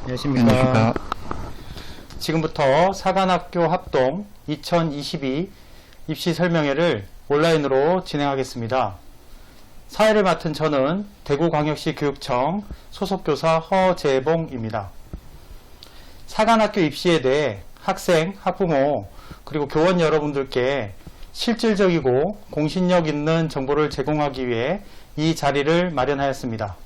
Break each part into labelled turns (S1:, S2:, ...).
S1: 안녕하십니까.
S2: 지금부터 사관학교 합동 2022 입시 설명회를 온라인으로 진행하겠습니다. 사회를 맡은 저는 대구광역시 교육청 소속교사 허재봉입니다. 사관학교 입시에 대해 학생, 학부모, 그리고 교원 여러분들께 실질적이고 공신력 있는 정보를 제공하기 위해 이 자리를 마련하였습니다.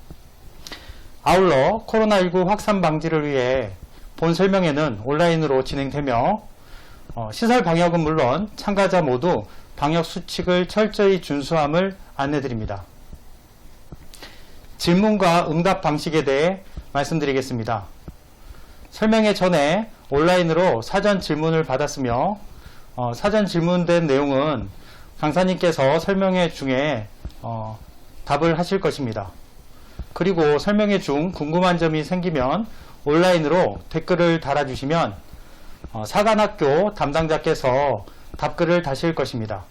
S2: 아울러 코로나19 확산 방지를 위해 본 설명회는 온라인으로 진행되며 시설 방역은 물론 참가자 모두 방역 수칙을 철저히 준수함을 안내드립니다. 질문과 응답 방식에 대해 말씀드리겠습니다. 설명회 전에 온라인으로 사전 질문을 받았으며 사전 질문된 내용은 강사님께서 설명회 중에 답을 하실 것입니다. 그리고 설명회 중 궁금한 점이 생기면 온라인으로 댓글을 달아주시면 사관학교 담당자께서 답글을 다실 것입니다.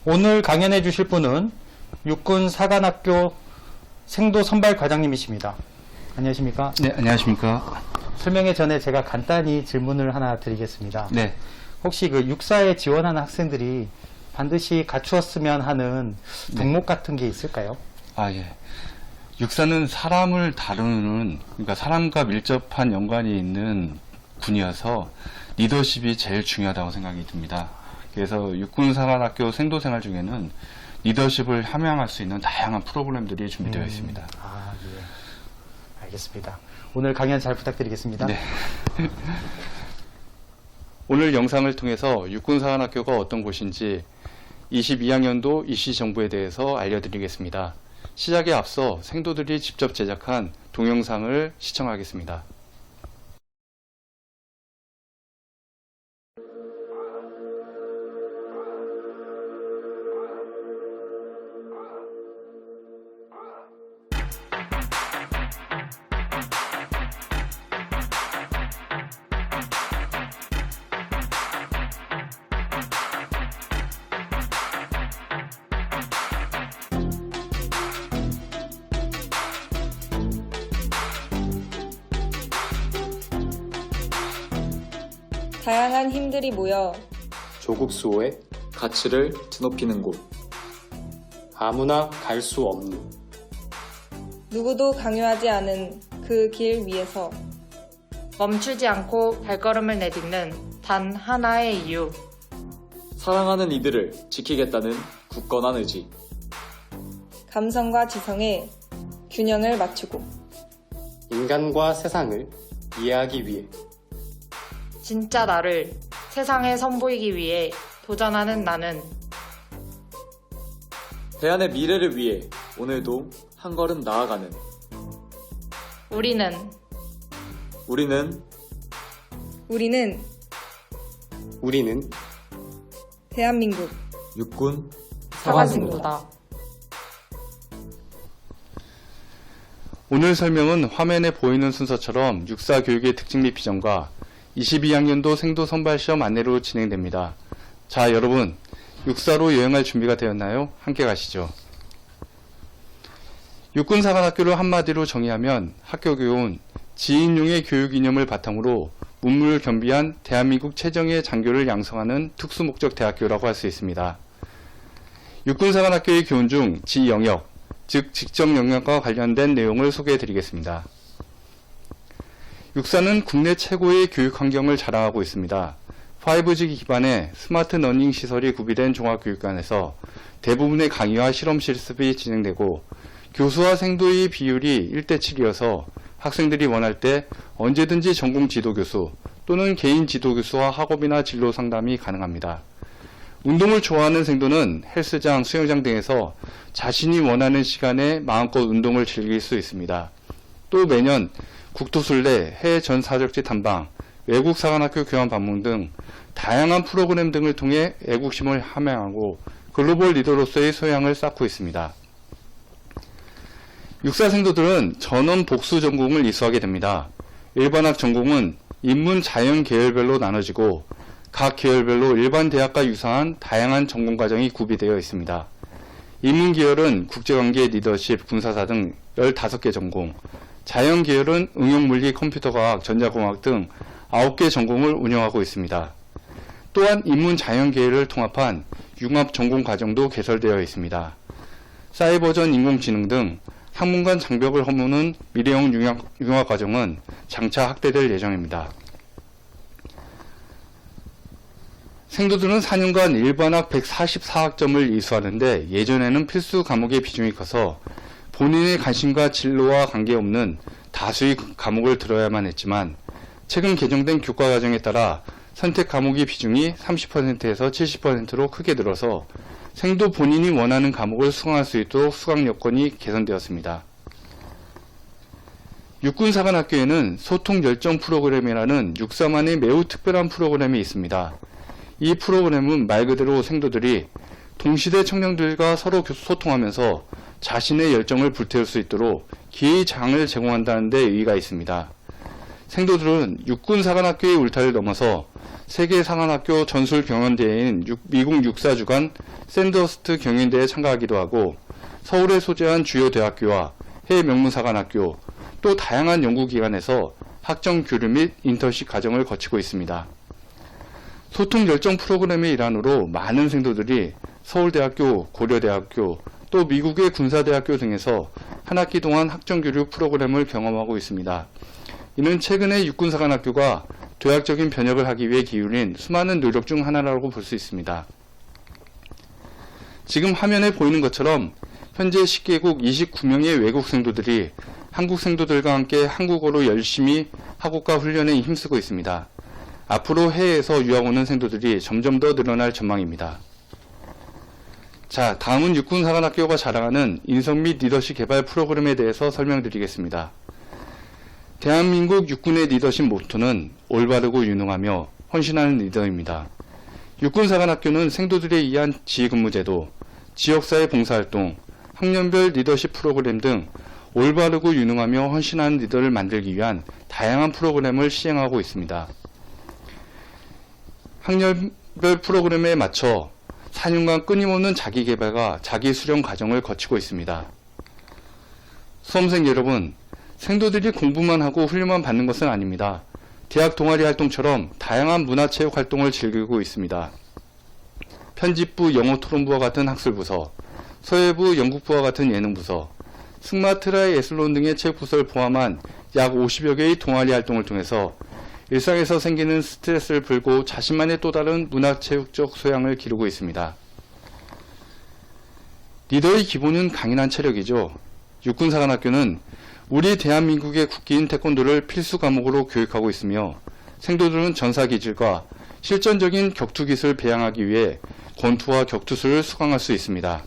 S2: 오늘 강연해 주실 분은 육군사관학교 생도 선발 과장님이십니다. 안녕하십니까?
S1: 네, 안녕하십니까.
S2: 설명회 전에 제가 간단히 질문을 하나 드리겠습니다.
S1: 네.
S2: 혹시 그 육사에 지원하는 학생들이 반드시 갖추었으면 하는 덕목 같은 게 있을까요?
S1: 예. 육사는 사람을 다루는, 그러니까 사람과 밀접한 연관이 있는 군이어서 리더십이 제일 중요하다고 생각이 듭니다. 그래서 육군사관학교 생도생활 중에는 리더십을 함양할 수 있는 다양한 프로그램들이 준비되어 있습니다.
S2: 예. 알겠습니다. 오늘 강연 잘 부탁드리겠습니다.
S1: 네. 오늘 영상을 통해서 육군사관학교가 어떤 곳인지 22학년도 입시 정보에 대해서 알려드리겠습니다. 시작에 앞서 생도들이 직접 제작한 동영상을 시청하겠습니다.
S3: 다양한 힘들이 모여
S4: 조국 수호의 가치를 드높이는 곳. 아무나 갈 수 없는
S3: 누구도 강요하지 않은 그 길 위에서
S5: 멈추지 않고 발걸음을 내딛는 단 하나의 이유.
S4: 사랑하는 이들을 지키겠다는 굳건한 의지.
S3: 감성과 지성의 균형을 맞추고
S6: 인간과 세상을 이해하기 위해
S5: 진짜 나를 세상에 선보이기 위해 도전하는 나는
S4: 대안의 미래를 위해 오늘도 한 걸음 나아가는
S5: 우리는
S6: 우리는
S3: 대한민국
S4: 육군
S5: 사관생도다.
S1: 오늘 설명은 화면에 보이는 순서처럼 육사 교육의 특징 및 비전과 22학년도 생도 선발 시험 안내로 진행됩니다. 자, 여러분, 육사로 여행할 준비가 되었나요? 함께 가시죠. 육군사관학교를 한마디로 정의하면 학교 교훈, 지인용의 교육 이념을 바탕으로 문물겸비한 대한민국 최정예 장교를 양성하는 특수목적 대학교라고 할 수 있습니다. 육군사관학교의 교훈 중 지영역, 즉 직접 영역과 관련된 내용을 소개해 드리겠습니다. 육사는 국내 최고의 교육 환경을 자랑하고 있습니다. 5G 기반의 스마트 러닝 시설이 구비된 종합교육관에서 대부분의 강의와 실험 실습이 진행되고 교수와 생도의 비율이 1대7이어서 학생들이 원할 때 언제든지 전공 지도교수 또는 개인 지도교수와 학업이나 진로 상담이 가능합니다. 운동을 좋아하는 생도는 헬스장, 수영장 등에서 자신이 원하는 시간에 마음껏 운동을 즐길 수 있습니다. 또 매년 국토순례, 해외 전사적지 탐방, 외국 사관학교 교환 방문 등 다양한 프로그램 등을 통해 애국심을 함양하고 글로벌 리더로서의 소양을 쌓고 있습니다. 육사 생도들은 전원 복수 전공을 이수하게 됩니다. 일반학 전공은 인문 자연 계열별로 나눠지고 각 계열별로 일반 대학과 유사한 다양한 전공 과정이 구비되어 있습니다. 인문 계열은 국제관계, 리더십, 군사사 등 15개 전공, 자연계열은 응용물리, 컴퓨터과학, 전자공학 등 9개 전공을 운영하고 있습니다. 또한 인문자연계열을 통합한 융합 전공 과정도 개설되어 있습니다. 사이버전 인공지능 등 학문간 장벽을 허무는 미래형 융합 과정은 장차 확대될 예정입니다. 생도들은 4년간 일반학 144학점을 이수하는데 예전에는 필수 과목의 비중이 커서 본인의 관심과 진로와 관계없는 다수의 과목을 들어야만 했지만 최근 개정된 교과 과정에 따라 선택 과목의 비중이 30%에서 70%로 크게 늘어서 생도 본인이 원하는 과목을 수강할 수 있도록 수강 여건이 개선되었습니다. 육군사관학교에는 소통 열정 프로그램이라는 육사만의 매우 특별한 프로그램이 있습니다. 이 프로그램은 말 그대로 생도들이 동시대 청년들과 서로 소통하면서 자신의 열정을 불태울 수 있도록 기회의 장을 제공한다는 데 의의가 있습니다. 생도들은 육군사관학교의 울타리를 넘어서 세계사관학교 전술경연대회인 미국 육사주간 샌더스트 경연대회에 참가하기도 하고 서울에 소재한 주요 대학교와 해외 명문사관학교 또 다양한 연구기관에서 학점 교류 및 인턴십 과정을 거치고 있습니다. 소통 열정 프로그램의 일환으로 많은 생도들이 서울대학교, 고려대학교, 또 미국의 군사대학교 등에서 한 학기 동안 학점교류 프로그램을 경험하고 있습니다. 이는 최근에 육군사관학교가 도약적인 변혁을 하기 위해 기울인 수많은 노력 중 하나라고 볼 수 있습니다. 지금 화면에 보이는 것처럼 현재 10개국 29명의 외국 생도들이 한국 생도들과 함께 한국어로 열심히 학업과 훈련에 힘쓰고 있습니다. 앞으로 해외에서 유학 오는 생도들이 점점 더 늘어날 전망입니다. 자, 다음은 육군사관학교가 자랑하는 인성 및 리더십 개발 프로그램에 대해서 설명드리겠습니다. 대한민국 육군의 리더십 모토는 올바르고 유능하며 헌신하는 리더입니다. 육군사관학교는 생도들에 의한 지휘근무제도, 지역사회 봉사활동, 학년별 리더십 프로그램 등 올바르고 유능하며 헌신하는 리더를 만들기 위한 다양한 프로그램을 시행하고 있습니다. 학년별 프로그램에 맞춰 4년간 끊임없는 자기개발과 자기수련 과정을 거치고 있습니다. 수험생 여러분, 생도들이 공부만 하고 훈련만 받는 것은 아닙니다. 대학 동아리 활동처럼 다양한 문화체육 활동을 즐기고 있습니다. 편집부, 영어토론부와 같은 학술부서, 서예부, 연극부와 같은 예능부서, 스마트라의 예술론 등의 체육부서를 포함한 약 50여 개의 동아리 활동을 통해서 일상에서 생기는 스트레스를 풀고 자신만의 또 다른 문화체육적 소양을 기르고 있습니다. 리더의 기본은 강인한 체력이죠. 육군사관학교는 우리 대한민국의 국기인 태권도를 필수 과목으로 교육하고 있으며 생도들은 전사기질과 실전적인 격투기술을 배양하기 위해 권투와 격투술을 수강할 수 있습니다.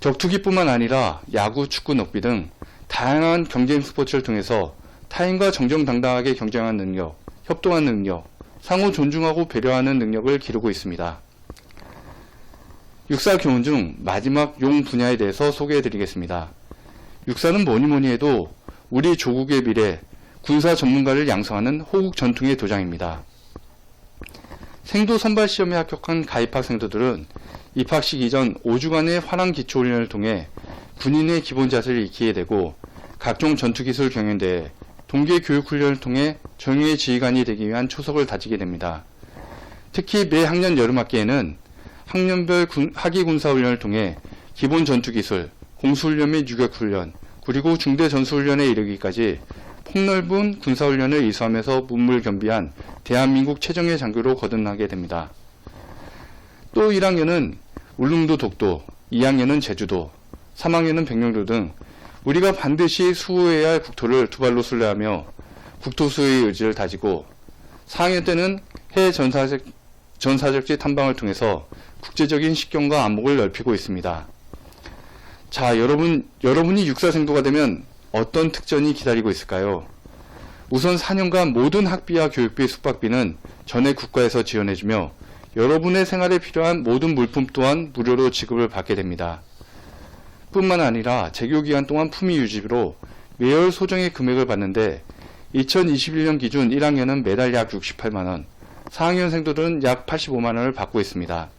S1: 격투기뿐만 아니라 야구, 축구, 럭비 등 다양한 경쟁 스포츠를 통해서 타인과 정정당당하게 경쟁하는 능력, 협동하는 능력, 상호 존중하고 배려하는 능력을 기르고 있습니다. 육사 교훈 중 마지막 용 분야에 대해서 소개해드리겠습니다. 육사는 뭐니뭐니 해도 우리 조국의 미래, 군사 전문가를 양성하는 호국 전통의 도장입니다. 생도 선발 시험에 합격한 가입학 생도들은 입학식 이전 5주간의 환원 기초훈련을 통해 군인의 기본 자세를 익히게 되고 각종 전투기술 경연대회, 동계 교육훈련을 통해 정예의 지휘관이 되기 위한 초석을 다지게 됩니다. 특히 매 학년 여름학기에는 학년별 하기군사훈련을 통해 기본 전투기술, 공수훈련 및 유격훈련, 그리고 중대 전수훈련에 이르기까지 폭넓은 군사훈련을 이수하면서 문물겸비한 대한민국 최정예 장교로 거듭나게 됩니다. 또 1학년은 울릉도 독도, 2학년은 제주도, 3학년은 백령도 등 우리가 반드시 수호해야 할 국토를 두 발로 순례하며 국토 수호의 의지를 다지고 4학년 때는 해외 전사적지 탐방을 통해서 국제적인 식견과 안목을 넓히고 있습니다. 자, 여러분이 육사생도가 되면 어떤 특전이 기다리고 있을까요? 우선 4년간 모든 학비와 교육비, 숙박비는 전액 국가에서 지원해주며 여러분의 생활에 필요한 모든 물품 또한 무료로 지급을 받게 됩니다. 뿐만 아니라 재교기간 동안 품위 유지비로 매월 소정의 금액을 받는데 2021년 기준 1학년은 매달 약 68만원, 4학년 생도들은 약 85만원을 받고 있습니다.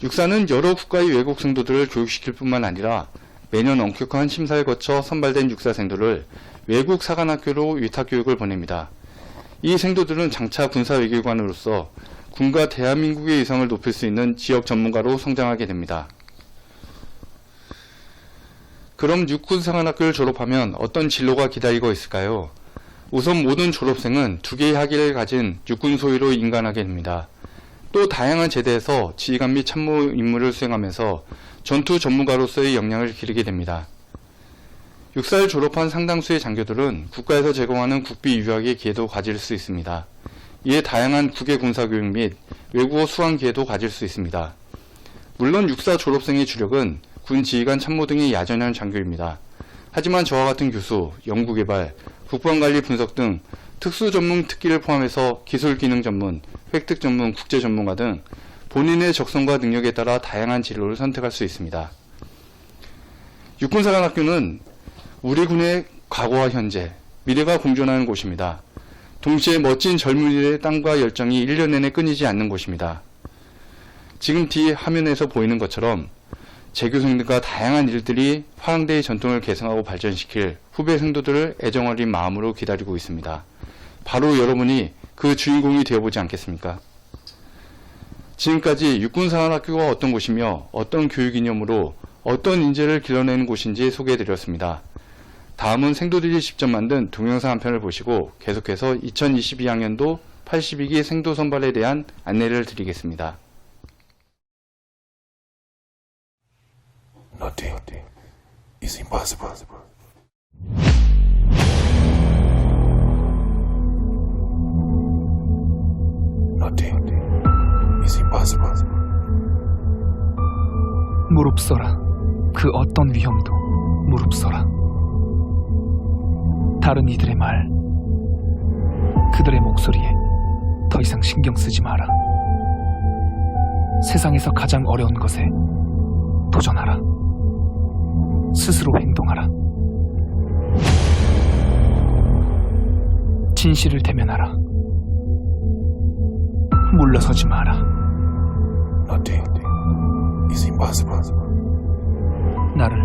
S1: 육사는 여러 국가의 외국 생도들을 교육시킬 뿐만 아니라 매년 엄격한 심사를 거쳐 선발된 육사생도를 외국 사관학교로 위탁교육을 보냅니다. 이 생도들은 장차 군사외교관으로서 군과 대한민국의 위상을 높일 수 있는 지역 전문가로 성장하게 됩니다. 그럼 육군사관학교를 졸업하면 어떤 진로가 기다리고 있을까요? 우선 모든 졸업생은 2개의 학위를 가진 육군 소위로 인간하게 됩니다. 또 다양한 제대에서 지휘관 및 참모 임무를 수행하면서 전투 전문가로서의 역량을 기르게 됩니다. 육사를 졸업한 상당수의 장교들은 국가에서 제공하는 국비 유학의 기회도 가질 수 있습니다. 이에 다양한 국외 군사교육 및 외국어 수강 기회도 가질 수 있습니다. 물론 육사 졸업생의 주력은 군 지휘관 참모 등의 야전형 장교입니다. 하지만 저와 같은 교수, 연구개발, 국방관리 분석 등 특수 전문 특기를 포함해서 기술 기능 전문, 획득 전문, 국제 전문가 등 본인의 적성과 능력에 따라 다양한 진로를 선택할 수 있습니다. 육군사관학교는 우리 군의 과거와 현재, 미래가 공존하는 곳입니다. 동시에 멋진 젊은이들의 땀과 열정이 1년 내내 끊이지 않는 곳입니다. 지금 뒤 화면에서 보이는 것처럼 재교생들과 다양한 일들이 화랑대의 전통을 개성하고 발전시킬 후배 생도들을 애정어린 마음으로 기다리고 있습니다. 바로 여러분이 그 주인공이 되어보지 않겠습니까? 지금까지 육군사관학교가 어떤 곳이며 어떤 교육 이념으로 어떤 인재를 길러내는 곳인지 소개해드렸습니다. 다음은 생도들이 직접 만든 동영상 한 편을 보시고 계속해서 2022학년도 82기 생도 선발에 대한 안내를 드리겠습니다.
S7: Nothing is impossible. Nothing is impossible.
S8: 무릅써라. 그 어떤 위험도 무릅써라. 다른 이들의 말, 그들의 목소리에 더 이상 신경 쓰지 마라. 세상에서 가장 어려운 것에 도전하라. 스스로 행동하라. 진실을 대면하라. 물러서지 마라.
S7: Nothing is impossible.
S8: 나를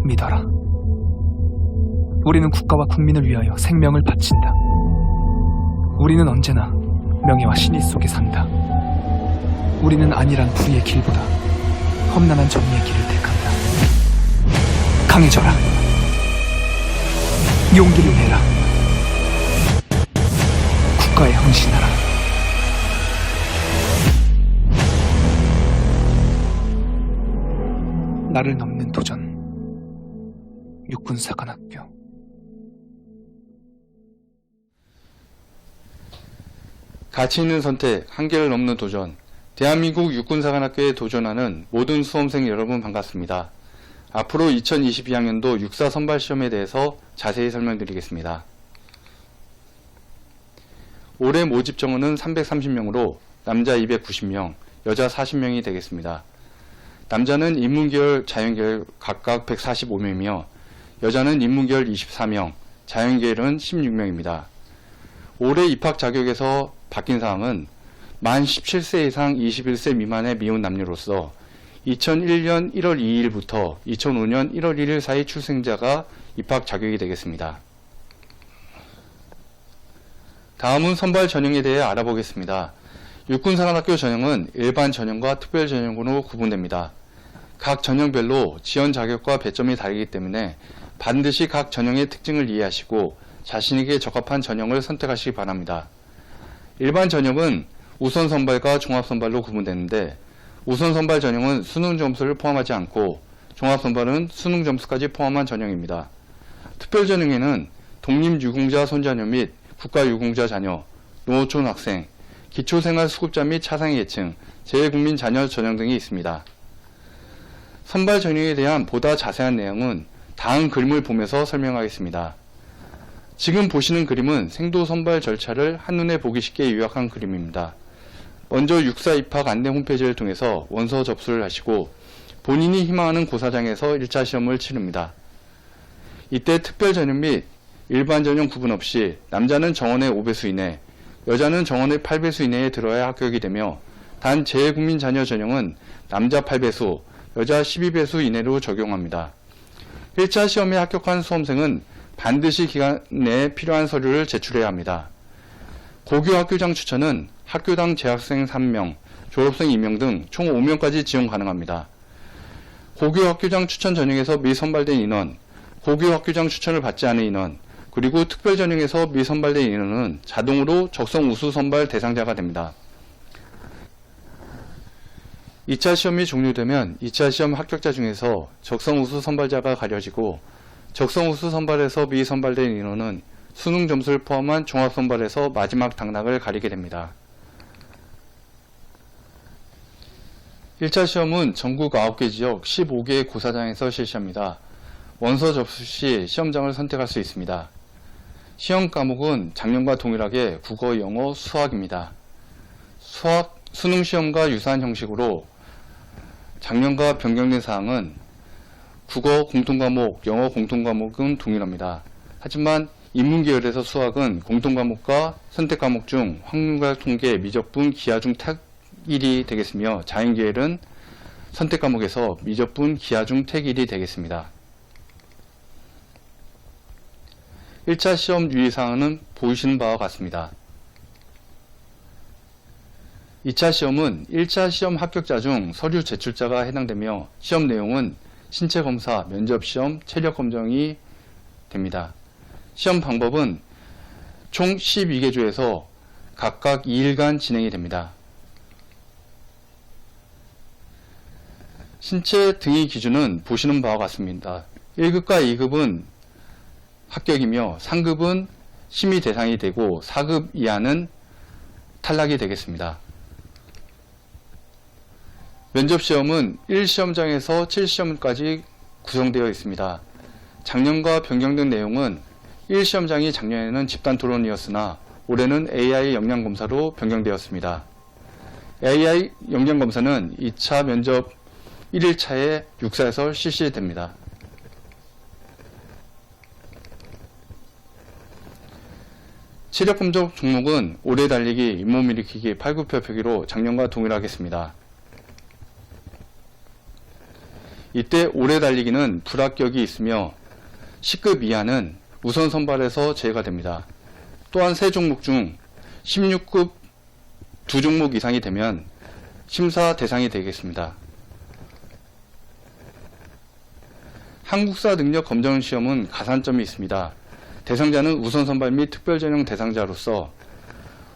S8: 믿어라. 우리는 국가와 국민을 위하여 생명을 바친다. 우리는 언제나 명예와 신의 속에 산다. 우리는 안일한 불의의 길보다 험난한 정의의 길을 택한다. 강해져라. 용기를 내라. 국가에 헌신하라. 나를 넘는 도전. 육군사관학교.
S1: 가치 있는 선택, 한계를 넘는 도전. 대한민국 육군사관학교에 도전하는 모든 수험생 여러분 반갑습니다. 앞으로 2022학년도 육사 선발 시험에 대해서 자세히 설명드리겠습니다. 올해 모집 정원은 330명으로 남자 290명, 여자 40명이 되겠습니다. 남자는 인문계열, 자연계열 각각 145명이며 여자는 인문계열 24명, 자연계열은 16명입니다. 올해 입학 자격에서 바뀐 사항은 만 17세 이상 21세 미만의 미혼 남녀로서 2001년 1월 2일부터 2005년 1월 1일 사이 출생자가 입학 자격이 되겠습니다. 다음은 선발 전형에 대해 알아보겠습니다. 육군사관학교 전형은 일반 전형과 특별 전형으로 구분됩니다. 각 전형별로 지원 자격과 배점이 다르기 때문에 반드시 각 전형의 특징을 이해하시고 자신에게 적합한 전형을 선택하시기 바랍니다. 일반 전형은 우선 선발과 종합 선발로 구분되는데 우선 선발 전형은 수능 점수를 포함하지 않고 종합 선발은 수능 점수까지 포함한 전형입니다. 특별 전형에는 독립유공자 손자녀 및 국가유공자 자녀, 농어촌 학생, 기초생활수급자 및 차상위 계층, 재외국민 자녀 전형 등이 있습니다. 선발 전형에 대한 보다 자세한 내용은 다음 그림을 보면서 설명하겠습니다. 지금 보시는 그림은 생도 선발 절차를 한눈에 보기 쉽게 요약한 그림입니다. 먼저 육사 입학 안내 홈페이지를 통해서 원서 접수를 하시고 본인이 희망하는 고사장에서 1차 시험을 치릅니다. 이때 특별 전형 및 일반 전형 구분 없이 남자는 정원의 5배수 이내, 여자는 정원의 8배수 이내에 들어야 합격이 되며 단 재외국민 자녀 전형은 남자 8배수, 여자 12배수 이내로 적용합니다. 1차 시험에 합격한 수험생은 반드시 기간 내에 필요한 서류를 제출해야 합니다. 고교 학교장 추천은 학교당 재학생 3명, 졸업생 2명 등 총 5명까지 지원 가능합니다. 고교 학교장 추천 전형에서 미선발된 인원, 고교 학교장 추천을 받지 않은 인원, 그리고 특별 전형에서 미선발된 인원은 자동으로 적성 우수 선발 대상자가 됩니다. 2차 시험이 종료되면 2차 시험 합격자 중에서 적성 우수 선발자가 가려지고 적성 우수 선발에서 미선발된 인원은 수능 점수를 포함한 종합 선발에서 마지막 당락을 가리게 됩니다. 1차 시험은 전국 9개 지역 15개의 고사장에서 실시합니다. 원서 접수 시 시험장을 선택할 수 있습니다. 시험 과목은 작년과 동일하게 국어, 영어, 수학입니다. 수능 시험과 유사한 형식으로 작년과 변경된 사항은 국어 공통과목, 영어 공통과목은 동일합니다. 하지만 인문계열에서 수학은 공통과목과 선택과목 중 확률과 통계, 미적분, 기하중 택1이 되겠으며 자연계열은 선택과목에서 미적분, 기하중 택1이 되겠습니다. 1차 시험 유의사항은 보이시는 바와 같습니다. 2차 시험은 1차 시험 합격자 중 서류 제출자가 해당되며 시험 내용은 신체검사, 면접시험, 체력검정이 됩니다. 시험 방법은 총 12개 조에서 각각 2일간 진행이 됩니다. 신체 등의 기준은 보시는 바와 같습니다. 1급과 2급은 합격이며 3급은 심의 대상이 되고 4급 이하는 탈락이 되겠습니다. 면접시험은 1시험장에서 7시험까지 구성되어 있습니다. 작년과 변경된 내용은 1시험장이 작년에는 집단 토론이었으나 올해는 AI 역량검사로 변경되었습니다. AI 역량검사는 2차 면접 1일차에 육사에서 실시됩니다. 체력검정 종목은 오래 달리기, 잇몸 일으키기, 팔굽혀펴기로 작년과 동일하겠습니다. 이때 오래 달리기는 불합격이 있으며 10급 이하는 우선 선발에서 제외가 됩니다. 또한 세 종목 중 16급 2종목 이상이 되면 심사 대상이 되겠습니다. 한국사 능력 검정 시험은 가산점이 있습니다. 대상자는 우선 선발 및 특별 전형 대상자로서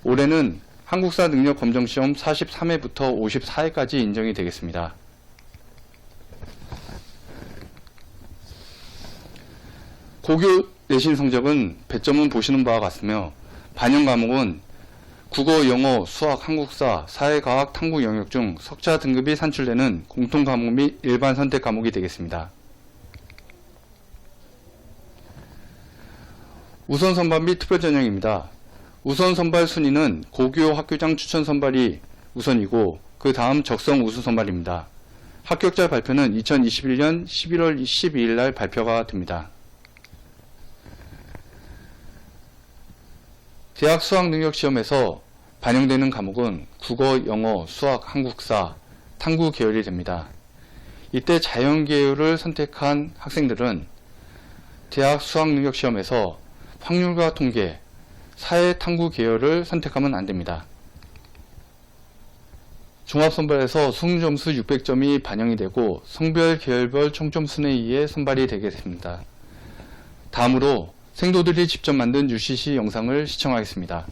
S1: 올해는 한국사 능력 검정 시험 43회부터 54회까지 인정이 되겠습니다. 고교 내신 성적은 배점은 보시는 바와 같으며 반영 과목은 국어, 영어, 수학, 한국사, 사회과학, 탐구 영역 중 석자 등급이 산출되는 공통 과목 및 일반 선택 과목이 되겠습니다. 우선 선발 및 특별 전형입니다. 우선 선발 순위는 고교 학교장 추천 선발이 우선이고 그 다음 적성 우수 선발입니다. 합격자 발표는 2021년 11월 12일 날 발표가 됩니다. 대학 수학능력시험에서 반영되는 과목은 국어, 영어, 수학, 한국사, 탐구 계열이 됩니다. 이때 자연 계열을 선택한 학생들은 대학 수학능력시험에서 확률과 통계, 사회 탐구 계열을 선택하면 안됩니다. 종합선발에서 수능 점수 600점이 반영이 되고 성별, 계열별 총점순에 의해 선발이 되겠습니다. 다음으로 생도들이 직접 만든 UCC 영상을 시청하겠습니다.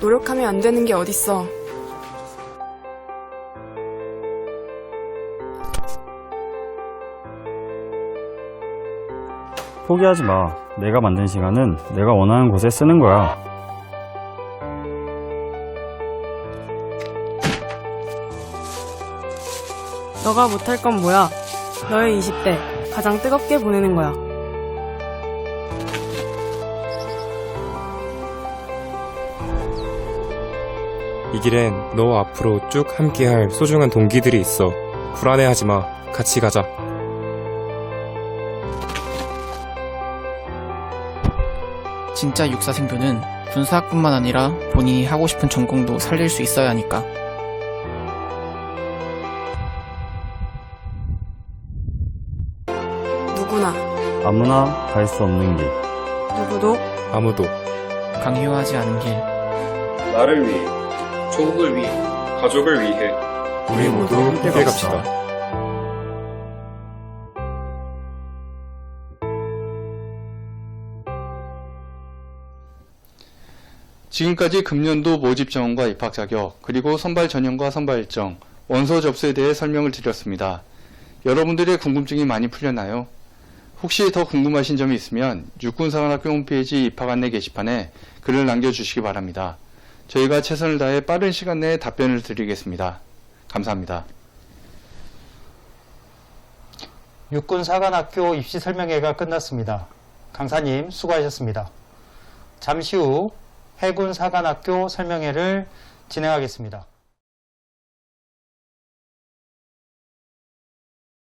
S9: 노력하면 안 되는 게 어딨어.
S10: 포기하지 마. 내가 만든 시간은 내가 원하는 곳에 쓰는 거야.
S9: 너가 못할 건 뭐야? 너의 20대 가장 뜨겁게 보내는 거야.
S11: 이 길엔 너 앞으로 쭉 함께할 소중한 동기들이 있어. 불안해하지 마. 같이 가자.
S12: 진짜 육사생도는 군사학뿐만 아니라 본인이 하고 싶은 전공도 살릴 수 있어야 하니까.
S9: 누구나,
S10: 아무나 갈 수 없는 길.
S9: 누구도
S11: 아무도
S12: 강요하지 않은 길.
S11: 나를 위해,
S12: 조국을 위해.
S11: 가족을 위해
S10: 우리 모두 함께 갑시다.
S1: 지금까지 금년도 모집 정원과 입학 자격, 그리고 선발 전형과 선발 일정, 원서 접수에 대해 설명을 드렸습니다. 여러분들의 궁금증이 많이 풀렸나요? 혹시 더 궁금하신 점이 있으면 육군사관학교 홈페이지 입학 안내 게시판에 글을 남겨주시기 바랍니다. 저희가 최선을 다해 빠른 시간 내에 답변을 드리겠습니다. 감사합니다.
S2: 육군사관학교 입시 설명회가 끝났습니다. 강사님 수고하셨습니다. 잠시 후 해군사관학교 설명회를 진행하겠습니다.